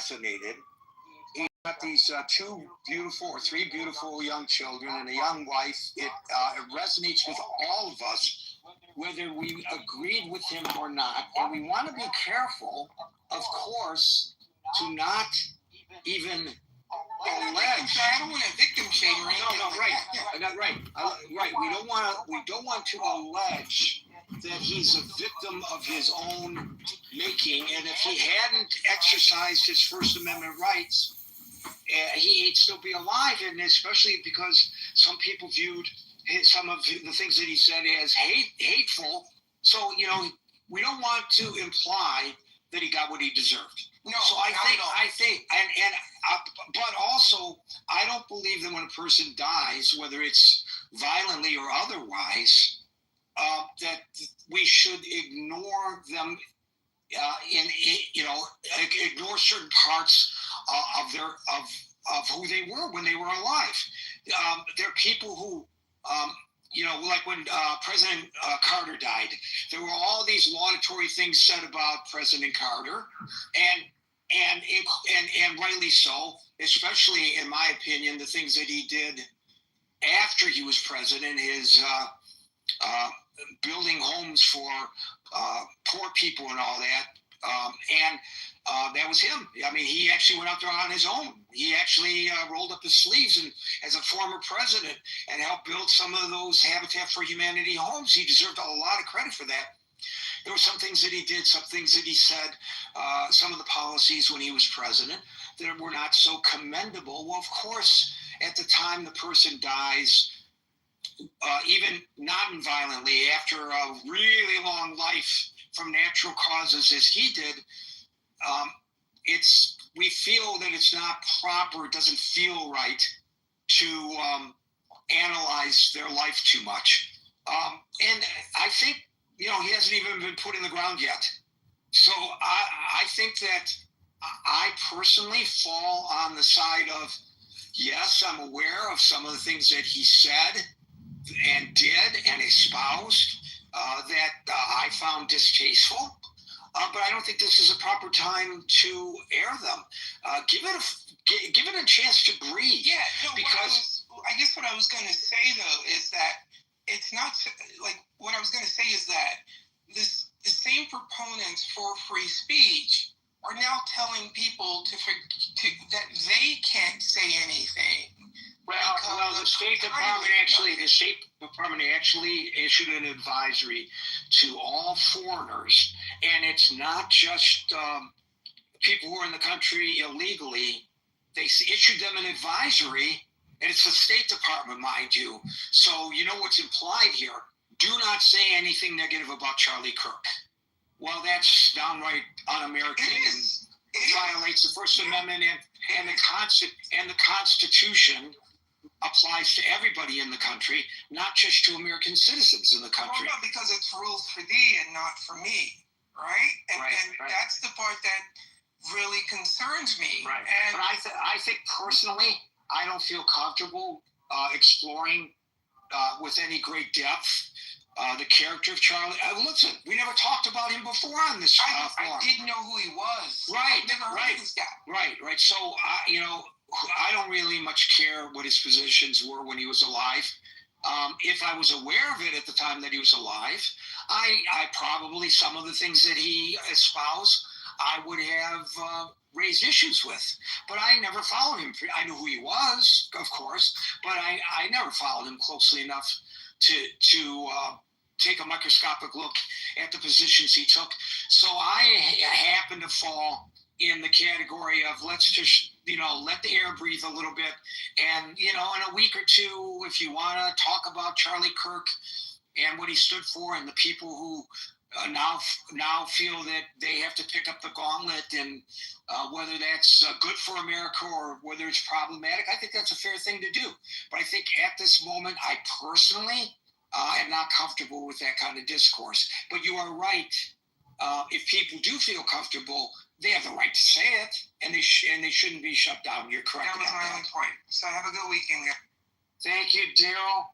assassinated. He's got these two beautiful or three beautiful young children and a young wife. It resonates with all of us, whether we agreed with him or not. And we want to be careful, of course, to not even allege. I don't want to victim shame or anything. No, right. We don't want to allege that he's a victim of his own making, and if he hadn't exercised his First Amendment rights, he'd still be alive, and especially because some people viewed some of the things that he said as hateful. So, we don't want to imply that he got what he deserved. No, so but also, I don't believe that when a person dies, whether it's violently or otherwise, that we should ignore them. Ignore certain parts of who they were when they were alive. There are people who, like when President Carter died, there were all these laudatory things said about President Carter, and rightly so, especially in my opinion, the things that he did after he was president, his building homes for poor people and all that. That was him. I mean, he actually went out there on his own. He actually rolled up his sleeves and, as a former president, and helped build some of those Habitat for Humanity homes. He deserved a lot of credit for that. There were some things that he did, some things that he said, some of the policies when he was president that were not so commendable. Well, of course, at the time the person dies, even non-violently, after a really long life from natural causes as he did, we feel that it's not proper, it doesn't feel right to analyze their life too much. And I think, he hasn't even been put in the ground yet. So I think that I personally fall on the side of, yes, I'm aware of some of the things that he said and did and espoused that I found distasteful. But I don't think this is a proper time to air them. Give it a chance to breathe. Yeah, no, because I guess what I was going to say though is that it's not like what I was going to say is that the same proponents for free speech are now telling people that they can't say anything. Well, the State Department actually issued an advisory to all foreigners, and it's not just people who are in the country illegally. They issued them an advisory, and it's the State Department, mind you. So you know what's implied here. Do not say anything negative about Charlie Kirk. Well, that's downright un-American and violates the First Amendment and the Constitution. Applies to everybody in the country, not just to American citizens in the country. Well, no, because it's rules for thee and not for me, right? And that's the part that really concerns me. Right. And but I think personally, I don't feel comfortable exploring with any great depth the character of Charlie. Listen, we never talked about him before on this forum. I didn't know who he was. Right. I've never heard of this guy. Right. So, I don't really much care what his positions were when he was alive. If I was aware of it at the time that he was alive, I probably, some of the things that he espoused, I would have raised issues with. But I never followed him. I knew who he was, of course, but I never followed him closely enough to take a microscopic look at the positions he took. So I happen to fall in the category of let's just, let the air breathe a little bit. And, in a week or two, if you want to talk about Charlie Kirk and what he stood for and the people who now feel that they have to pick up the gauntlet and whether that's good for America or whether it's problematic, I think that's a fair thing to do. But I think at this moment, I personally am not comfortable with that kind of discourse. But you are right. If people do feel comfortable, they have the right to say it, and they shouldn't be shut down. You're correct. That was my only point. So have a good weekend, guys. Thank you, Daryl.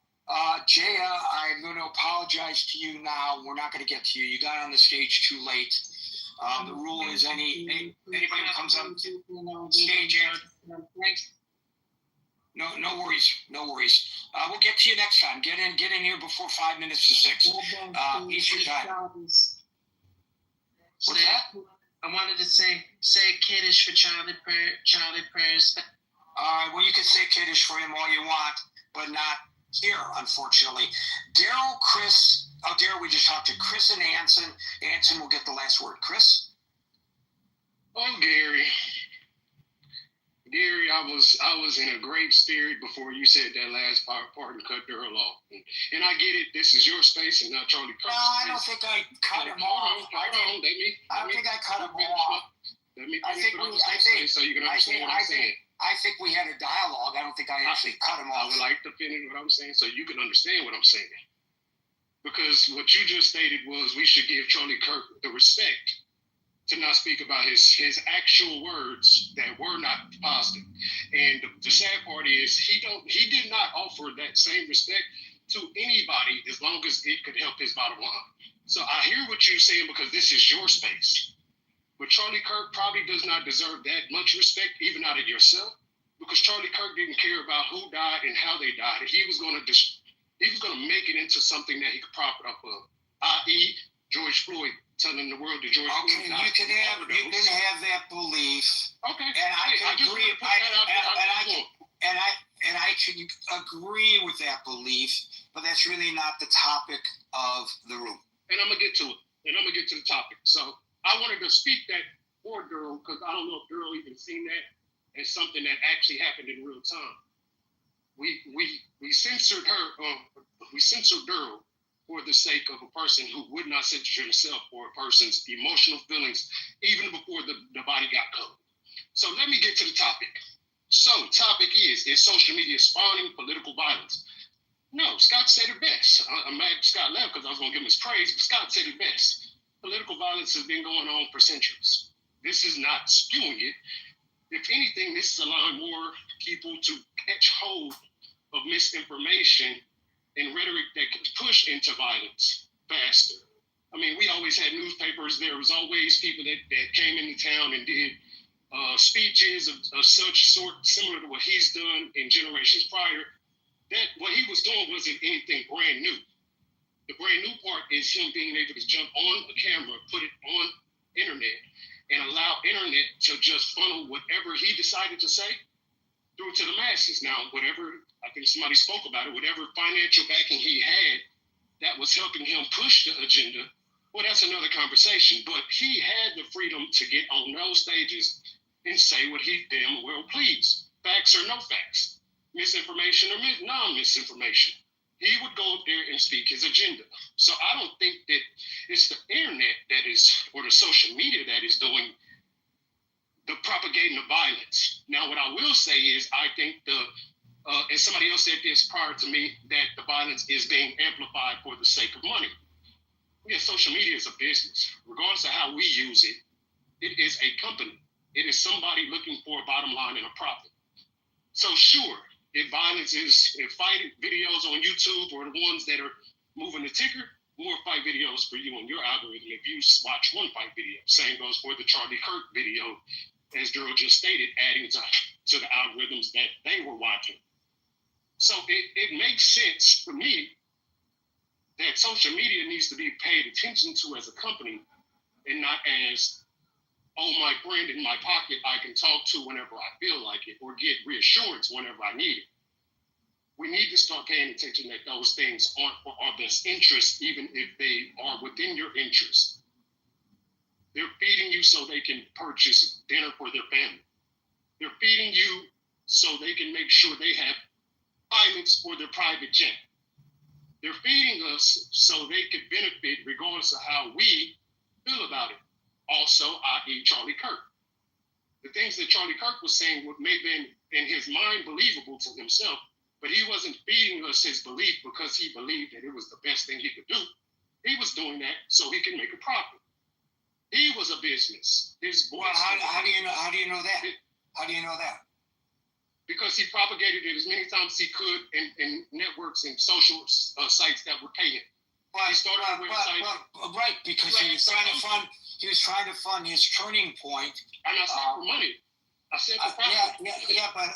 Jaya, I'm going to apologize to you now. We're not going to get to you. You got on the stage too late. The rule is anybody who comes on stage after. No worries. We'll get to you next time. Get in here before 5 minutes to 6. Eastern time. What's that? I wanted to say kiddish for childhood prayers. All right. Well, you can say kiddish for him all you want, but not here, unfortunately. Daryl, Chris. Daryl, we just talked to Chris and Anson. Anson will get the last word. Chris. Oh, Gary, I was in a great spirit before you said that last part and cut Daryl off. And I get it. This is your space and not Charlie Kirk's No, I don't think I cut him off. I don't think I cut him off. Let me finish so you can understand what I'm saying. I think we had a dialogue. I don't think I actually cut him off. I would like to finish what I'm saying so you can understand what I'm saying. Because what you just stated was we should give Charlie Kirk the respect to not speak about his actual words that were not positive. And the sad part is he did not offer that same respect to anybody as long as it could help his bottom line. So I hear what you're saying because this is your space. But Charlie Kirk probably does not deserve that much respect, even out of yourself, because Charlie Kirk didn't care about who died and how they died. He was going to make it into something that he could profit off of, i.e., George Floyd telling the world that George Floyd died. You can have that belief. Okay. And I can agree. And I can agree with that belief, but that's really not the topic of the room. And I'm gonna get to it. And I'm gonna get to the topic. So I wanted to speak that for Daryl because I don't know if Daryl even seen that as something that actually happened in real time. We censored her. We censored Daryl for the sake of a person who would not censor himself for a person's emotional feelings, even before the body got covered. So let me get to the topic. So topic is social media spawning political violence? No, Scott said it best. I'm mad Scott left because I was going to give him his praise, but Scott said it best. Political violence has been going on for centuries. This is not spewing it. If anything, this is allowing more people to catch hold of misinformation and rhetoric that could push into violence faster. I mean, we always had newspapers. There was always people that came into town and did speeches of such sort, similar to what he's done in generations prior. That what he was doing wasn't anything brand new. The brand new part is him being able to jump on a camera, put it on internet, and allow internet to just funnel whatever he decided to say through to the masses. Now, whatever, I think somebody spoke about it, whatever financial backing he had that was helping him push the agenda, well, that's another conversation. But he had the freedom to get on those stages and say what he damn well pleased. Facts or no facts, misinformation or non-misinformation. He would go up there and speak his agenda. So I don't think that it's the internet that is, or the social media that is doing the propagating of violence. Now, what I will say is I think and somebody else said this prior to me, that the violence is being amplified for the sake of money. Yeah, social media is a business. Regardless of how we use it, it is a company. It is somebody looking for a bottom line and a profit. So sure, if fighting videos on YouTube or the ones that are moving the ticker, more fight videos for you on your algorithm if you watch one fight video. Same goes for the Charlie Kirk video, as Daryl just stated, adding to the algorithms that they were watching. So it makes sense for me that social media needs to be paid attention to as a company and not as, oh, my friend in my pocket I can talk to whenever I feel like it or get reassurance whenever I need it. We need to start paying attention that those things aren't for our best interest, even if they are within your interest. They're feeding you so they can purchase dinner for their family. They're feeding you so they can make sure they have pilots for their private jet. They're feeding us so they could benefit regardless of how we feel about it. Also, i.e. Charlie Kirk. The things that Charlie Kirk was saying may have been in his mind believable to himself, but he wasn't feeding us his belief because he believed that it was the best thing he could do. He was doing that so he could make a profit. He was a business. His voice. Well, how do you know that? How do you know that? Because he propagated it as many times as he could in networks and social sites that were paying. But, He started a website. right, because he was trying to fund. He was trying to fund his Turning Point. And I said for money. I said for profit. Yeah, but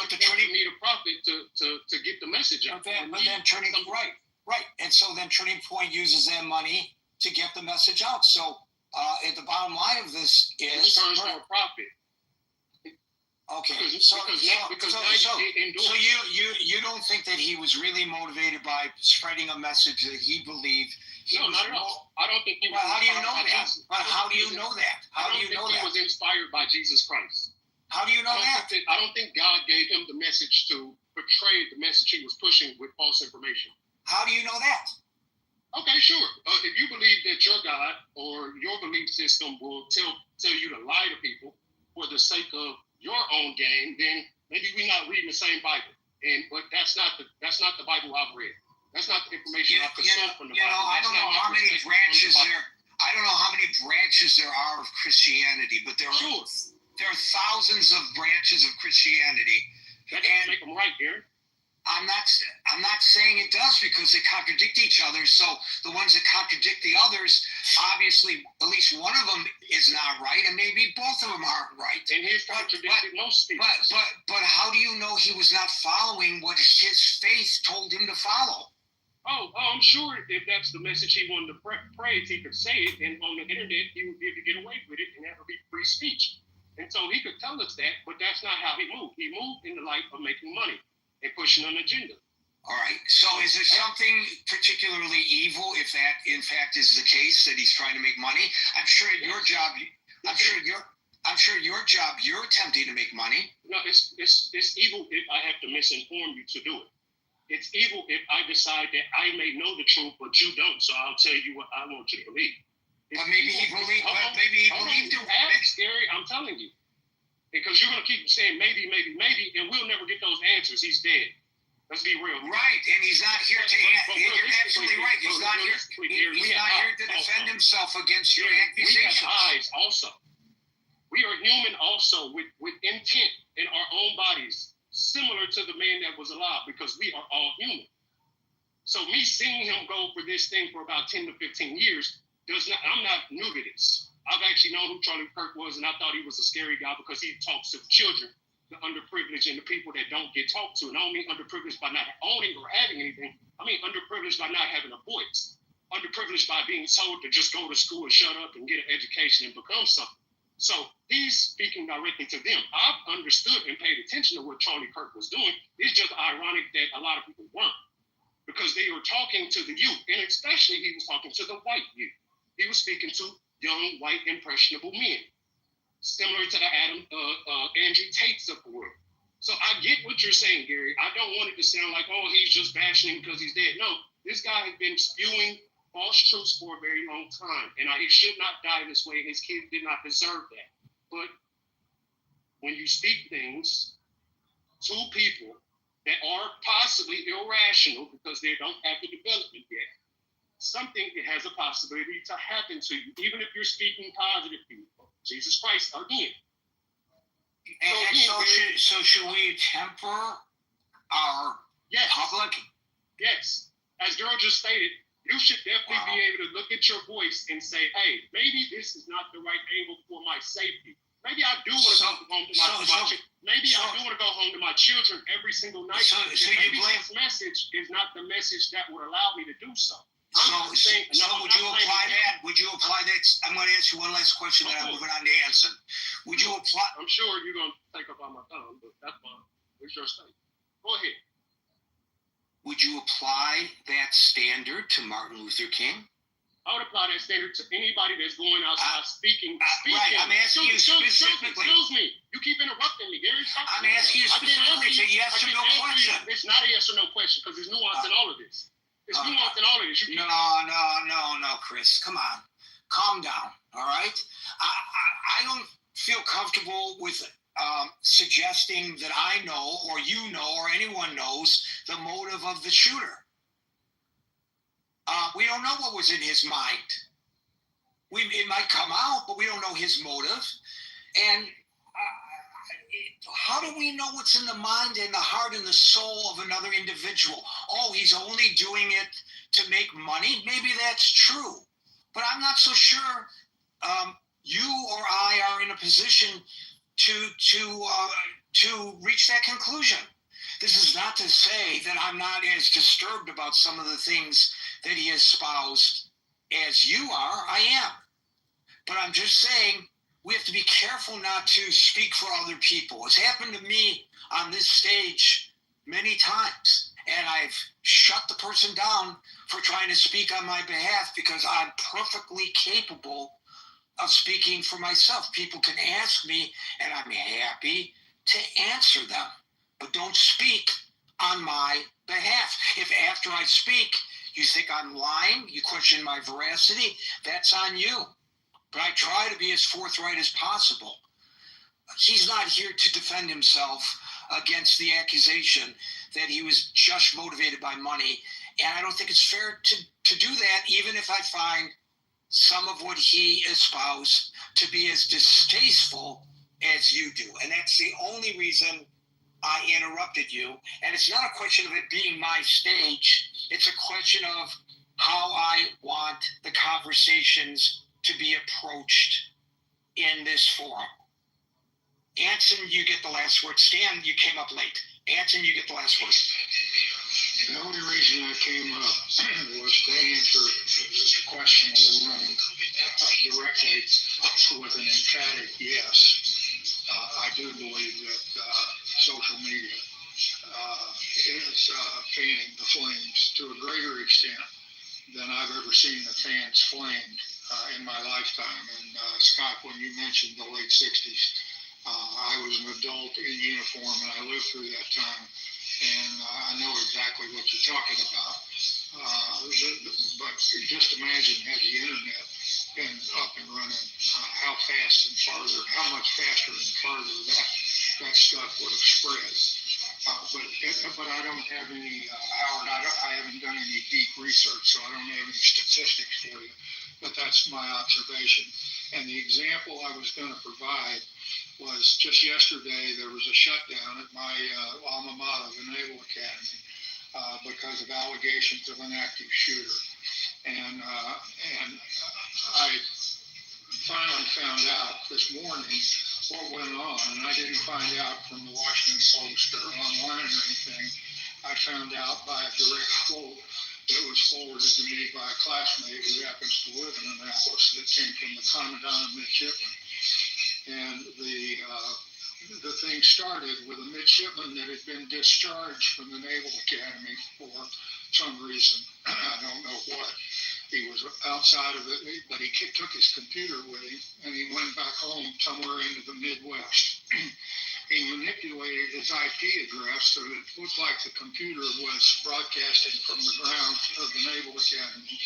the You Turning need a profit to get the message out. But then Turning right, and so then Turning Point uses that money to get the message out. So at the bottom line of this is turns for a profit. Okay, because you don't think that he was really motivated by spreading a message that he believed he was? Not at all. I don't think he was. Well, how do you know that? But how do you know that? How do you know that? He was inspired by Jesus Christ. How do you know that? I don't think God gave him the message to portray the message he was pushing with false information. How do you know that? Okay, sure. If you believe that your God or your belief system will tell you to lie to people for the sake of your own gain, then maybe we're not reading the same Bible. But that's not the Bible I've read. That's not the information I've consumed from the Bible. I don't know how many branches there. I don't know how many branches there are of Christianity, but there are thousands of branches of Christianity. That doesn't make them right, Gary. I'm not saying it does, because they contradict each other. So the ones that contradict the others, obviously, at least one of them is not right, and maybe both of them aren't right. And his contradicted most people. But how do you know he was not following what his faith told him to follow? Oh, I'm sure if that's the message he wanted to praise, he could say it, and on the internet he would be able to get away with it, and that would be free speech. And so he could tell us that, but that's not how he moved. He moved in the light of making money and pushing an agenda. All right. So is there something particularly evil if that, in fact, is the case, that he's trying to make money? I'm sure at your job, you're attempting to make money. No, it's evil if I have to misinform you to do it. It's evil if I decide that I may know the truth, but you don't. So I'll tell you what I want you to believe. But maybe he believed. Scary. I'm telling you. Because you're going to keep saying maybe, and we'll never get those answers. He's dead. Let's be real. Right, and he's not here to. You're absolutely right. He's not here. He's not here to defend himself against your accusations. We have eyes also. We are human also with intent in our own bodies, similar to the man that was alive, because we are all human. So me seeing him go for this thing for about 10 to 15 years I'm not new to this. I've actually known who Charlie Kirk was, and I thought he was a scary guy because he talks to children, the underprivileged, and the people that don't get talked to. And I don't mean underprivileged by not owning or having anything. I mean underprivileged by not having a voice. Underprivileged by being told to just go to school and shut up and get an education and become something. So he's speaking directly to them. I've understood and paid attention to what Charlie Kirk was doing. It's just ironic that a lot of people weren't, because they were talking to the youth, and especially he was talking to the white youth. He was speaking to young, white, impressionable men, similar to the Andrew Tates of the world. So I get what you're saying, Gary. I don't want it to sound like, oh, he's just bashing him because he's dead. No, this guy has been spewing false truths for a very long time, and he should not die this way. His kids did not deserve that. But when you speak things to people that are possibly irrational because they don't have the development yet, something that has a possibility to happen to you, even if you're speaking positive people. Jesus Christ again. So should we temper our public? Yes. As Gerald just stated, you should definitely be able to look at your voice and say, hey, maybe this is not the right angle for my safety. Maybe I do want to go home to my children. Maybe I do want to go home to my children every single night. So maybe this message is not the message that would allow me to do so. Would you apply that? Would you apply that? I'm going to ask you one last question, then I'm moving on to Anson. Would you apply? I'm sure you're going to take up on my tongue, but that's fine. It's your state. Go ahead. Would you apply that standard to Martin Luther King? I would apply that standard to anybody that's going outside speaking. Right, I'm asking you specifically. Excuse me. You keep interrupting me, Gary. I'm asking you specifically. It's a yes or no question. It's not a yes or no question because there's nuance in all of this. It's nuance in all of this. No, Chris. Come on. Calm down, all right? I don't feel comfortable with suggesting that I know or you know or anyone knows the motive of the shooter. We don't know what was in his mind. It might come out, but we don't know his motive. And how do we know what's in the mind and the heart and the soul of another individual? Oh, he's only doing it to make money. Maybe that's true, but I'm not so sure you or I are in a position to reach that conclusion. This is not to say that I'm not as disturbed about some of the things that he espoused as you are. I am. But I'm just saying we have to be careful not to speak for other people. It's happened to me on this stage many times, and I've shut the person down for trying to speak on my behalf because I'm perfectly capable of speaking for myself. People can ask me, and I'm happy to answer them, but don't speak on my behalf. If after I speak, you think I'm lying, you question my veracity, that's on you. But I try to be as forthright as possible. He's not here to defend himself against the accusation that he was just motivated by money. And I don't think it's fair to do that, even if I find some of what he espoused to be as distasteful as you do. And that's the only reason I interrupted you. And it's not a question of it being my stage. It's a question of how I want the conversations to be approached in this forum. Anson, you get the last word. Stan, you came up late. Anson, you get the last word. The only reason I came up was to answer the question of the room directly with an emphatic yes. I do believe that social media is fanning the flames to a greater extent than I've ever seen the fans flamed in my lifetime. And Scott, when you mentioned the late 60s, I was an adult in uniform and I lived through that time. And I know exactly what you're talking about. But just imagine had the internet been up and running, how fast and farther, how much faster and farther that stuff would have spread. But I don't have any, Howard, I haven't done any deep research, so I don't have any statistics for you. But that's my observation. And the example I was going to provide was just yesterday there was a shutdown at my alma mater, the Naval Academy, because of allegations of an active shooter. And I finally found out this morning what went on, and I didn't find out from the Washington Post or online or anything. I found out by a direct quote that was forwarded to me by a classmate who happens to live in Annapolis that came from the Commandant of Midshipmen. And the thing started with a midshipman that had been discharged from the Naval Academy for some reason. I don't know what. He was outside of it, but he took his computer with him and he went back home somewhere into the Midwest. He manipulated his IP address so that it looked like the computer was broadcasting from the grounds of the Naval Academy,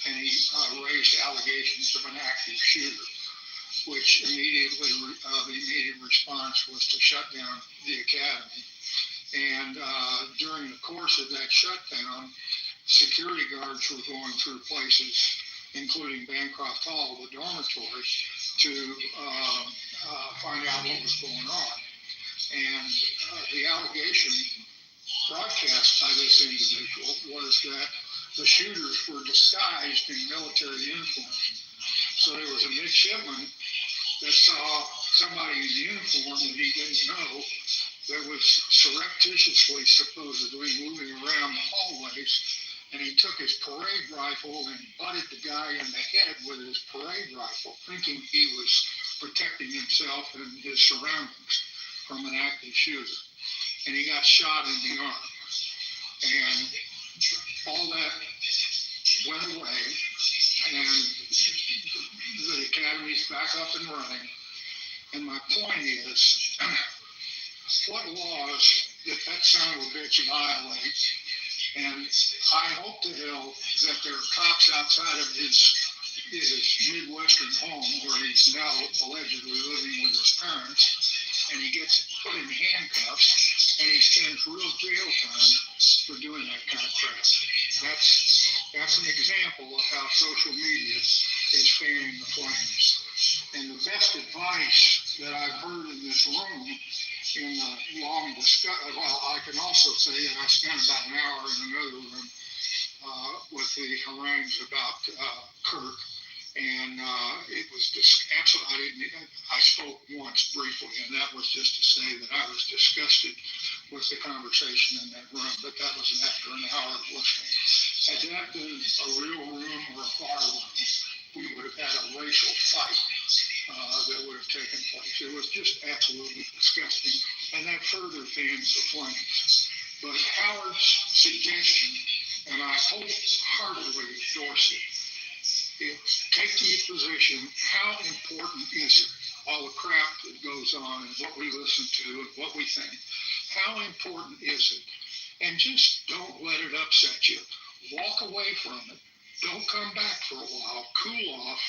and he raised allegations of an active shooter, which immediately, the immediate response was to shut down the academy. And during the course of that shutdown, security guards were going through places, including Bancroft Hall, the dormitory, to find out what was going on. And the allegation broadcast by this individual was that the shooters were disguised in military uniforms. So there was a midshipman that saw somebody in uniform that he didn't know that was surreptitiously, supposedly, moving around the hallways, and he took his parade rifle and butted the guy in the head with his parade rifle, thinking he was protecting himself and his surroundings from an active shooter. And he got shot in the arm. And all that went away, and the academy's back up and running. And my point is, what laws did that son of a bitch violate? And I hope to hell that there are cops outside of his Midwestern home where he's now allegedly living with his parents, and he gets put in handcuffs, and he spends real jail time for doing that kind of crap. That's an example of how social media is fanning the flames. And the best advice that I've heard in this room in the long discussion. Well, I can also say that I spent about an hour in another room with the harangues about Kirk. And it was just absolutely, I spoke once briefly, and that was just to say that I was disgusted with the conversation in that room, but that was after an hour of listening. Had that been a real room or a bar room, we would have had a racial fight that would have taken place. It was just absolutely disgusting, and that further fans the flames. But Howard's suggestion, and I wholeheartedly endorse it, take the position, how important is it? All the crap that goes on and what we listen to and what we think. How important is it? And just don't let it upset you. Walk away from it. Don't come back for a while. Cool off,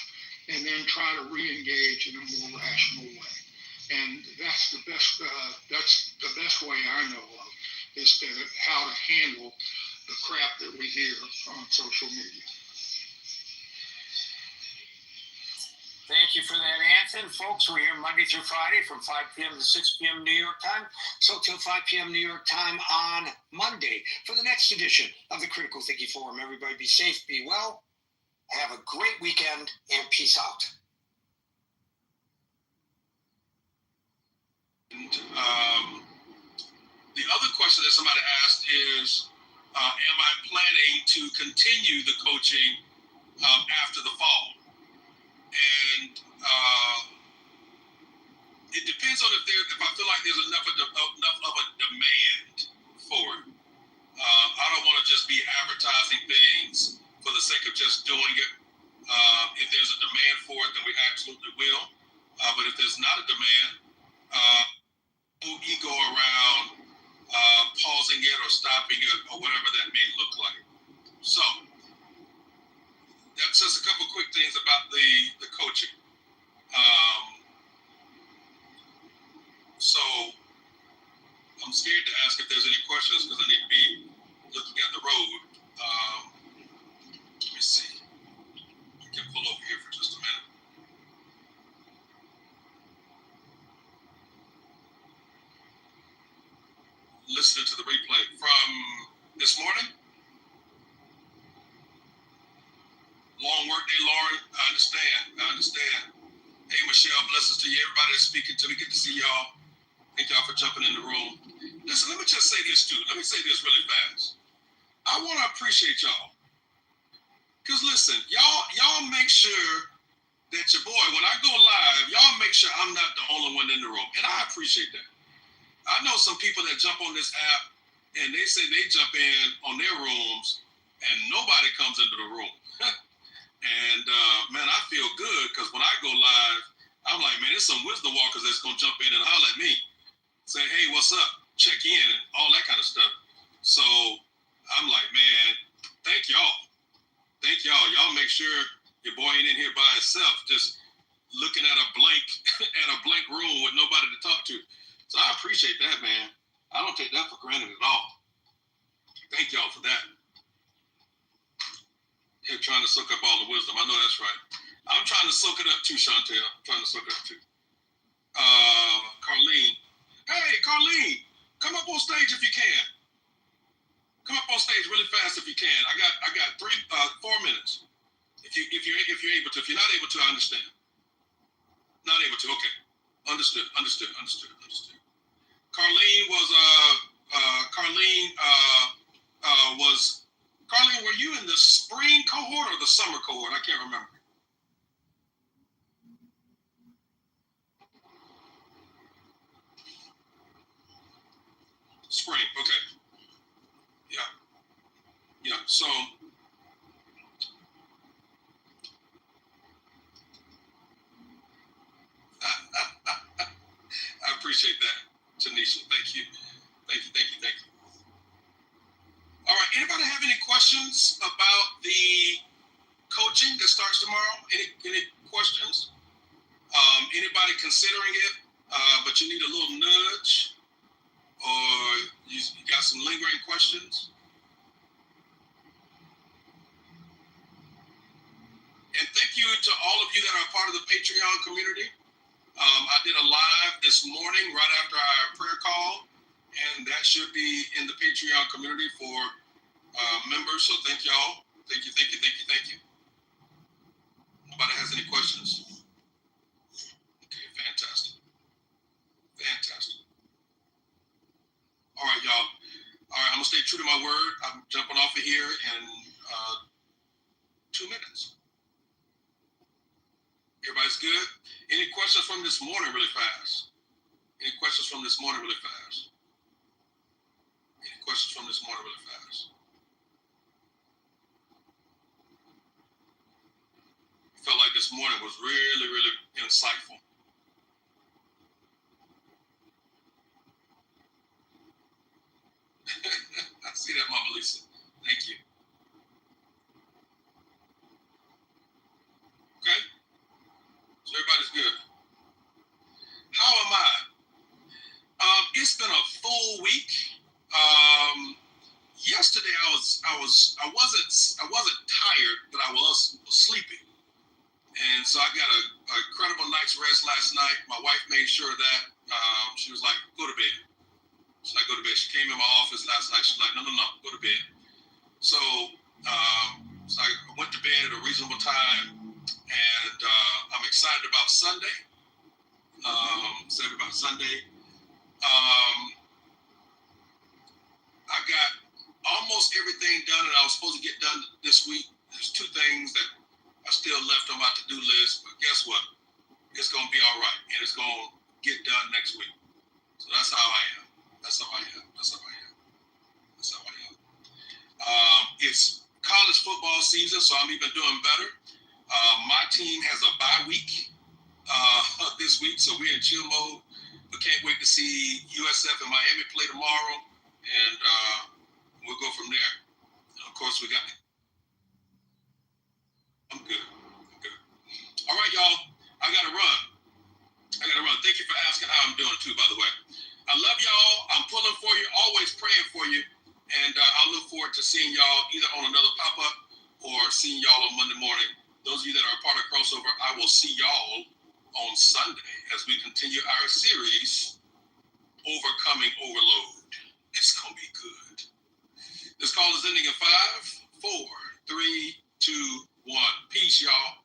and then try to re-engage in a more rational way. And that's the best way I know of is how to handle the crap that we hear on social media. Thank you for that, Anthony. Folks, we're here Monday through Friday from 5 p.m. to 6 p.m. New York time. So till 5 p.m. New York time on Monday for the next edition of the Critical Thinking Forum. Everybody be safe, be well, have a great weekend, and peace out. And, the other question that somebody asked is, am I planning to continue the coaching after the fall? And it depends on if I feel like there's enough of a demand for it. I don't want to just be advertising things for the sake of just doing it. If there's a demand for it, then we absolutely will. But if there's not a demand, no ego around pausing it or stopping it or whatever that may look like. So that's just a couple quick things about the coaching. So I'm scared to ask if there's any questions because I need to be looking at the road. Let me see. I can pull over here for just a minute. Listening to the replay from this morning. Long work day, Lauren. I understand. Hey, Michelle, blessings to you. Everybody that's speaking to me. Good to see y'all. Thank y'all for jumping in the room. Listen, let me just say this, too. Let me say this really fast. I want to appreciate y'all. Because listen, y'all make sure that your boy, when I go live, y'all make sure I'm not the only one in the room. And I appreciate that. I know some people that jump on this app and they say they jump in on their rooms and nobody comes into the room. And man, I feel good because when I go live, I'm like, man, there's some wisdom walkers that's going to jump in and holler at me. Say, hey, what's up? Check in and all that kind of stuff. So I'm like, man, thank y'all. Thank y'all. Y'all make sure your boy ain't in here by himself, just looking at a blank room with nobody to talk to. So I appreciate that, man. I don't take that for granted at all. Thank y'all for that. Here trying to soak up all the wisdom. I know that's right. I'm trying to soak it up too, Chantel. I'm trying to soak it up too. Carlene. Hey, Carlene, come up on stage if you can. Come up on stage really fast if you can. I got 4 minutes. If you're able to. If you're not able to, I understand. Not able to. Okay. Understood. Carlene Carlene, were you in the spring cohort or the summer cohort? I can't remember. Spring, okay. Yeah. So I appreciate that, Tanisha. Thank you. All right. Anybody have any questions about the coaching that starts tomorrow? Any questions? Anybody considering it, but you need a little nudge, or you got some lingering questions? And thank you to all of you that are part of the Patreon community. I did a live this morning right after our prayer call, and that should be in the Patreon community for members. So thank y'all. Thank you, thank you, thank you, thank you. Nobody has any questions? Okay, fantastic. Fantastic. All right, y'all. All right, I'm gonna stay true to my word. I'm jumping off of here in 2 minutes. Everybody's good? Any questions from this morning really fast? Any questions from this morning really fast? Any questions from this morning really fast? I felt like this morning was really, really insightful. I see that, Mama Lisa. Thank you. Okay? So everybody's good. How am I? It's been a full week. Yesterday I wasn't tired, but I was sleepy. And so I got a incredible night's rest last night. My wife made sure of that. She was like, go to bed. So I go to bed. She came in my office last night. She's like, no, go to bed. So, so I went to bed at a reasonable time, and I'm excited about Sunday. I got almost everything done that I was supposed to get done this week. There's 2 things that are still left on my to-do list, but guess what? It's going to be all right, and it's going to get done next week. So that's how I am. That's how I am. That's how I am. That's how I am. It's college football season, so I'm even doing better. My team has a bye week this week, so we're in chill mode. We can't wait to see USF and Miami play tomorrow, and we'll go from there. And of course, I'm good. All right, y'all. I got to run. Thank you for asking how I'm doing, too, by the way. I love y'all. I'm pulling for you, always praying for you. And I look forward to seeing y'all either on another pop-up or seeing y'all on Monday morning. Those of you that are a part of Crossover, I will see y'all on Sunday as we continue our series, Overcoming Overload. It's going to be good. This call is ending in 5, 4, 3, 2, 1. Peace, y'all.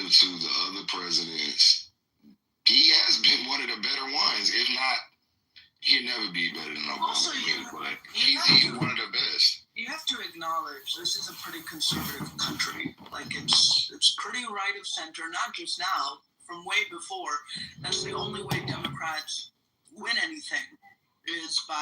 relative to the other presidents, he has been one of the better ones. If not, he'll never be better than Obama. Also, But he's one of the best. You have to acknowledge this is a pretty conservative country. Like it's pretty right of center, not just now, from way before. That's the only way Democrats win anything is by